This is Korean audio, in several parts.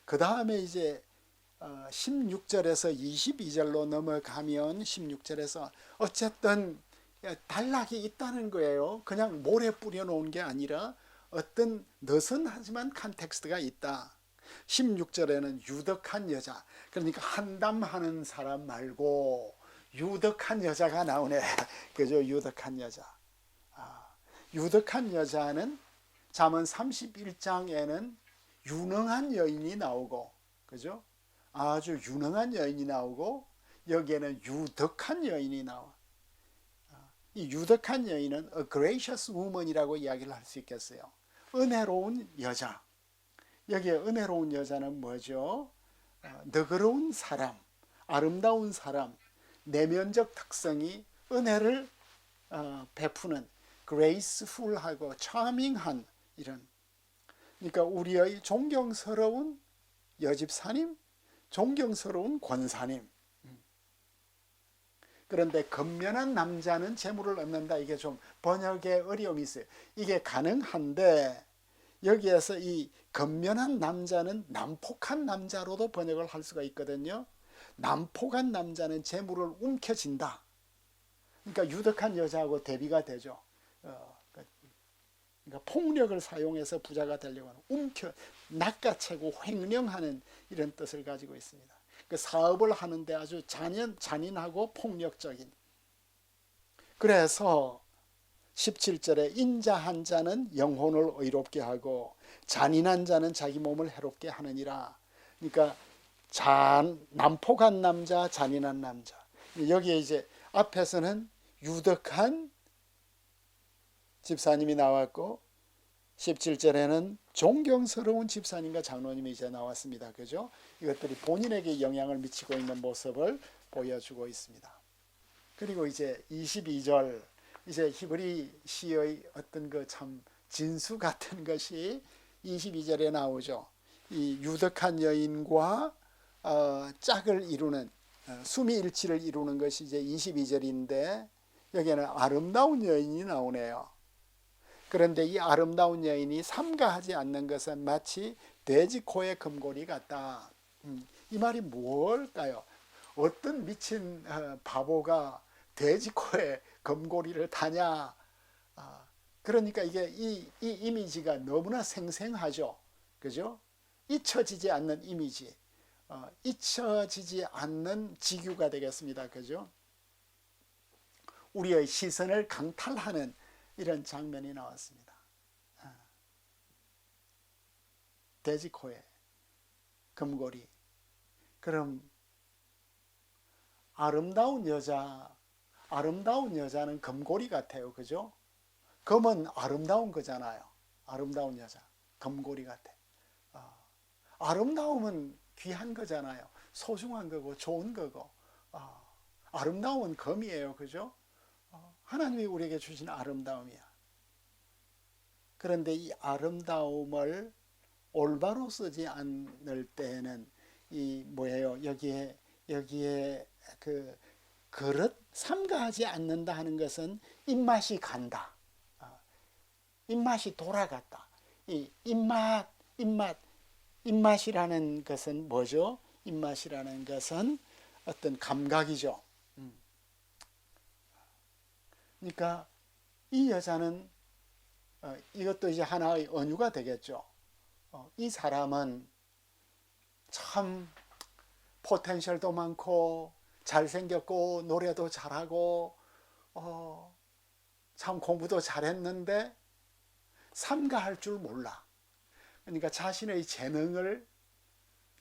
그 다음에 이제 16절에서 22절로 넘어가면 16절에서 어쨌든 단락이 있다는 거예요. 그냥 모래 뿌려놓은 게 아니라 어떤 느슨하지만 컨텍스트가 있다. 16절에는 유덕한 여자, 그러니까 한담하는 사람 말고 유덕한 여자가 나오네. 그죠? 유덕한 여자. 유덕한 여자는 잠언 31장에는 유능한 여인이 나오고, 그죠? 아주 유능한 여인이 나오고, 여기에는 유덕한 여인이 나와. 이 유덕한 여인은 a gracious woman이라고 이야기를 할 수 있겠어요. 은혜로운 여자. 여기에 은혜로운 여자는 뭐죠? 너그러운 사람, 아름다운 사람, 내면적 특성이 은혜를 베푸는 graceful하고 charming한 이런. 그러니까 우리의 존경스러운 여집사님, 존경스러운 권사님. 그런데 건면한 남자는 재물을 얻는다. 이게 좀 번역에 어려움이 있어요. 이게 가능한데 여기에서 이 건면한 남자는 난폭한 남자로도 번역을 할 수가 있거든요. 난폭한 남자는 재물을 움켜쥔다. 그러니까 유덕한 여자하고 대비가 되죠. 그러니까 폭력을 사용해서 부자가 되려고 하는, 낚아채고 횡령하는 이런 뜻을 가지고 있습니다. 그 사업을 하는데 아주 잔인하고 폭력적인. 그래서 17절에 인자한 자는 영혼을 의롭게 하고 잔인한 자는 자기 몸을 해롭게 하느니라. 그러니까 난폭한 남자, 잔인한 남자. 여기에 이제 앞에서는 유덕한 집사님이 나왔고 17절에는 존경스러운 집사님과 장로님이 이제 나왔습니다. 그죠? 이것들이 본인에게 영향을 미치고 있는 모습을 보여주고 있습니다. 그리고 이제 22절, 이제 히브리 시의 어떤 그 참 진수 같은 것이 22절에 나오죠. 이 유덕한 여인과 짝을 이루는, 수미일치를 이루는 것이 이제 22절인데 여기에는 아름다운 여인이 나오네요. 그런데 이 아름다운 여인이 삼가하지 않는 것은 마치 돼지 코의 금고리 같다. 이 말이 뭘까요? 어떤 미친 바보가 돼지 코에 금고리를 다냐? 그러니까 이게 이 이미지가 너무나 생생하죠. 그죠? 잊혀지지 않는 이미지, 잊혀지지 않는 지규가 되겠습니다. 그죠? 우리의 시선을 강탈하는 이런 장면이 나왔습니다. 돼지 코에 금고리. 그럼 아름다운 여자는 금고리 같아요. 그죠? 금은 아름다운 거잖아요. 아름다운 여자, 금고리 같아. 아름다움은 귀한 거잖아요. 소중한 거고 좋은 거고. 아름다움은 금이에요. 그죠? 하나님이 우리에게 주신 아름다움이야. 그런데 이 아름다움을 올바로 쓰지 않을 때는 이 뭐예요? 여기에 그 그릇 삼가하지 않는다 하는 것은 입맛이 간다. 입맛이 돌아갔다. 이 입맛이라는 것은 뭐죠? 입맛이라는 것은 어떤 감각이죠. 그러니까 이 여자는 이것도 이제 하나의 언유가 되겠죠. 이 사람은 참 포텐셜도 많고 잘생겼고 노래도 잘하고 참 공부도 잘했는데 삼가할 줄 몰라. 그러니까 자신의 재능을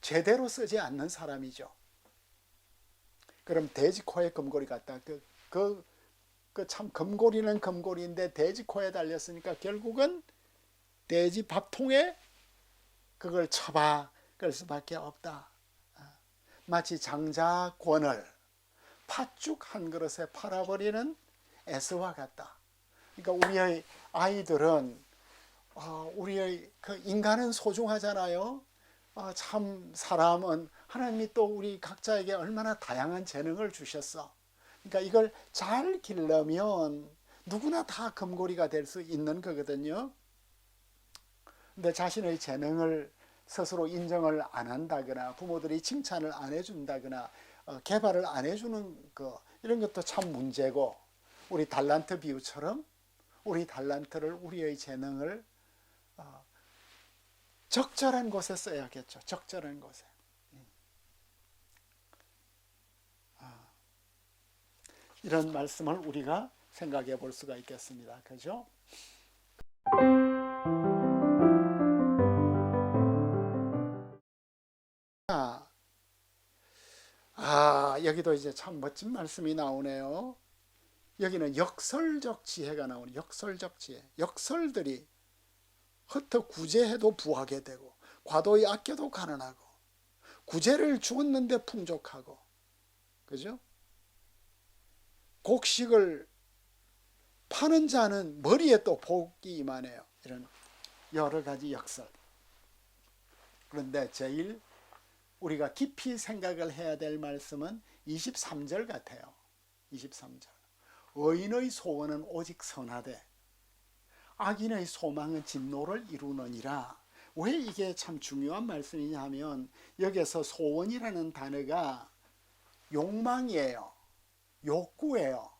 제대로 쓰지 않는 사람이죠. 그럼 돼지 코에 금고리 같다. 참 금고리는 금고리인데 돼지 코에 달렸으니까 결국은 돼지 밥통에 그걸 처박을 수밖에 없다. 마치 장자권을 팥죽 한 그릇에 팔아버리는 에서와 같다. 그러니까 우리의 아이들은 우리의 그 인간은 소중하잖아요. 참 사람은 하나님이 또 우리 각자에게 얼마나 다양한 재능을 주셨어. 그러니까 이걸 잘 기르면 누구나 다 금고리가 될 수 있는 거거든요. 근데 자신의 재능을 스스로 인정을 안 한다거나 부모들이 칭찬을 안 해준다거나 개발을 안 해주는 거, 이런 것도 참 문제고, 우리 달란트 비유처럼 우리 달란트를, 우리의 재능을 적절한 곳에 써야겠죠. 적절한 곳에. 이런 말씀을 우리가 생각해 볼 수가 있겠습니다. 그죠? 여기도 이제 참 멋진 말씀이 나오네요. 여기는 역설적 지혜가 나오네. 역설적 지혜. 역설들이 흩어 구제해도 부하게 되고, 과도히 아껴도 가난하고, 구제를 주었는데 풍족하고, 그죠? 곡식을 파는 자는 머리에 또 복이 임하네요. 이런 여러 가지 역설. 그런데 제일 우리가 깊이 생각을 해야 될 말씀은 23절 같아요. 23절. 의인의 소원은 오직 선하되 악인의 소망은 진노를 이루느니라. 왜 이게 참 중요한 말씀이냐 하면, 여기서 소원이라는 단어가 욕망이에요. 욕구예요.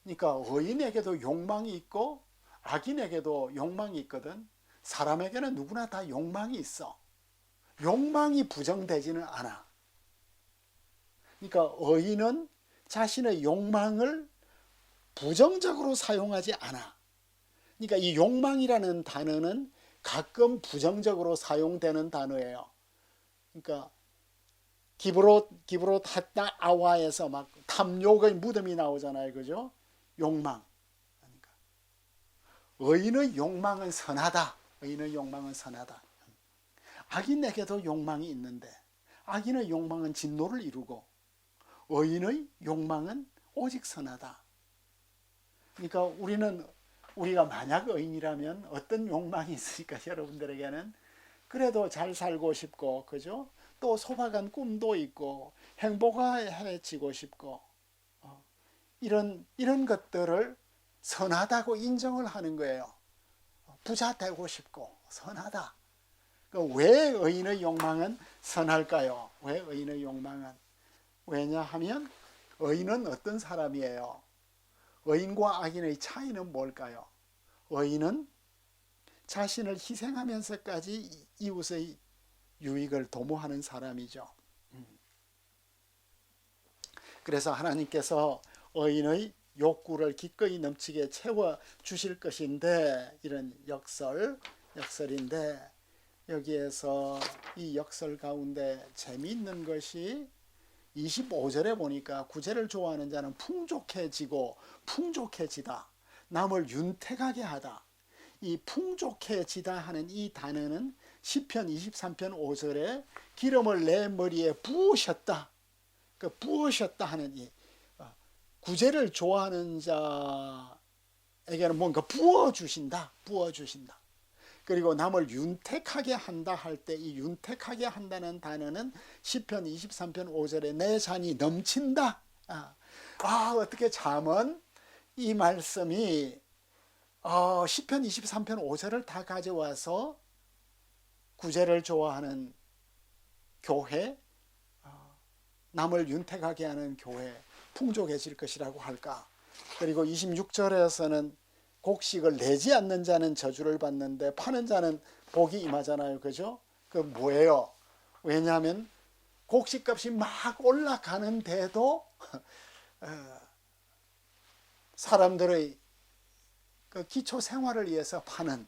그러니까 의인에게도 욕망이 있고 악인에게도 욕망이 있거든. 사람에게는 누구나 다 욕망이 있어. 욕망이 부정되지는 않아. 그러니까 의인은 자신의 욕망을 부정적으로 사용하지 않아. 그러니까 이 욕망이라는 단어는 가끔 부정적으로 사용되는 단어예요. 그러니까 기브롯 핫다 아와에서 막 탐욕의 무덤이 나오잖아요. 그죠? 욕망. 그러니까 의인의 욕망은 선하다. 의인의 욕망은 선하다. 악인에게도 욕망이 있는데 악인의 욕망은 진노를 이루고 의인의 욕망은 오직 선하다. 그러니까 우리가 만약 의인이라면 어떤 욕망이 있으니까 여러분들에게는 그래도 잘 살고 싶고, 그죠? 또 소박한 꿈도 있고 행복해지고 싶고, 이런 것들을 선하다고 인정을 하는 거예요. 부자 되고 싶고 선하다. 왜 의인의 욕망은 선할까요? 왜 의인의 욕망은? 왜냐하면 의인은 어떤 사람이에요? 의인과 악인의 차이는 뭘까요? 의인은 자신을 희생하면서까지 이웃의 유익을 도모하는 사람이죠. 그래서 하나님께서 의인의 욕구를 기꺼이 넘치게 채워 주실 것인데, 이런 역설인데, 여기에서 이 역설 가운데 재미있는 것이 25절에 보니까 구제를 좋아하는 자는 풍족해지고 풍족해지다, 남을 윤택하게 하다. 이 풍족해지다 하는 이 단어는 시편 23편 5절에 기름을 내 머리에 부으셨다, 그 부으셨다 하는 이 구제를 좋아하는 자에게는 뭔가 부어주신다. 그리고 남을 윤택하게 한다 할 때 이 윤택하게 한다는 단어는 시편 23편 5절에 내 잔이 넘친다. 어떻게 잠언 이 말씀이 시편 23편 5절을 다 가져와서 구제를 좋아하는 교회, 남을 윤택하게 하는 교회, 풍족해질 것이라고 할까. 그리고 26절에서는 곡식을 내지 않는 자는 저주를 받는데 파는 자는 복이 임하잖아요. 그죠? 그 뭐예요? 왜냐하면 곡식값이 막 올라가는데도 사람들의 그 기초 생활을 위해서 파는,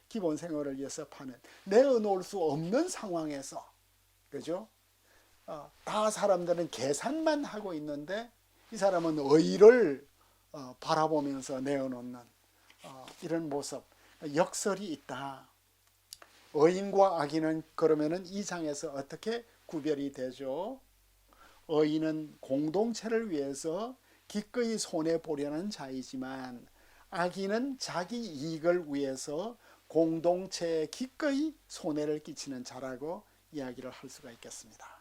기본 생활을 위해서 파는, 내어놓을 수 없는 상황에서, 그죠? 다 사람들은 계산만 하고 있는데 이 사람은 의를 바라보면서 내어놓는 이런 모습, 역설이 있다. 의인과 악인은 그러면은 이 장에서 어떻게 구별이 되죠? 의인은 공동체를 위해서 기꺼이 손해 보려는 자이지만 악인은 자기 이익을 위해서 공동체에 기꺼이 손해를 끼치는 자라고 이야기를 할 수가 있겠습니다.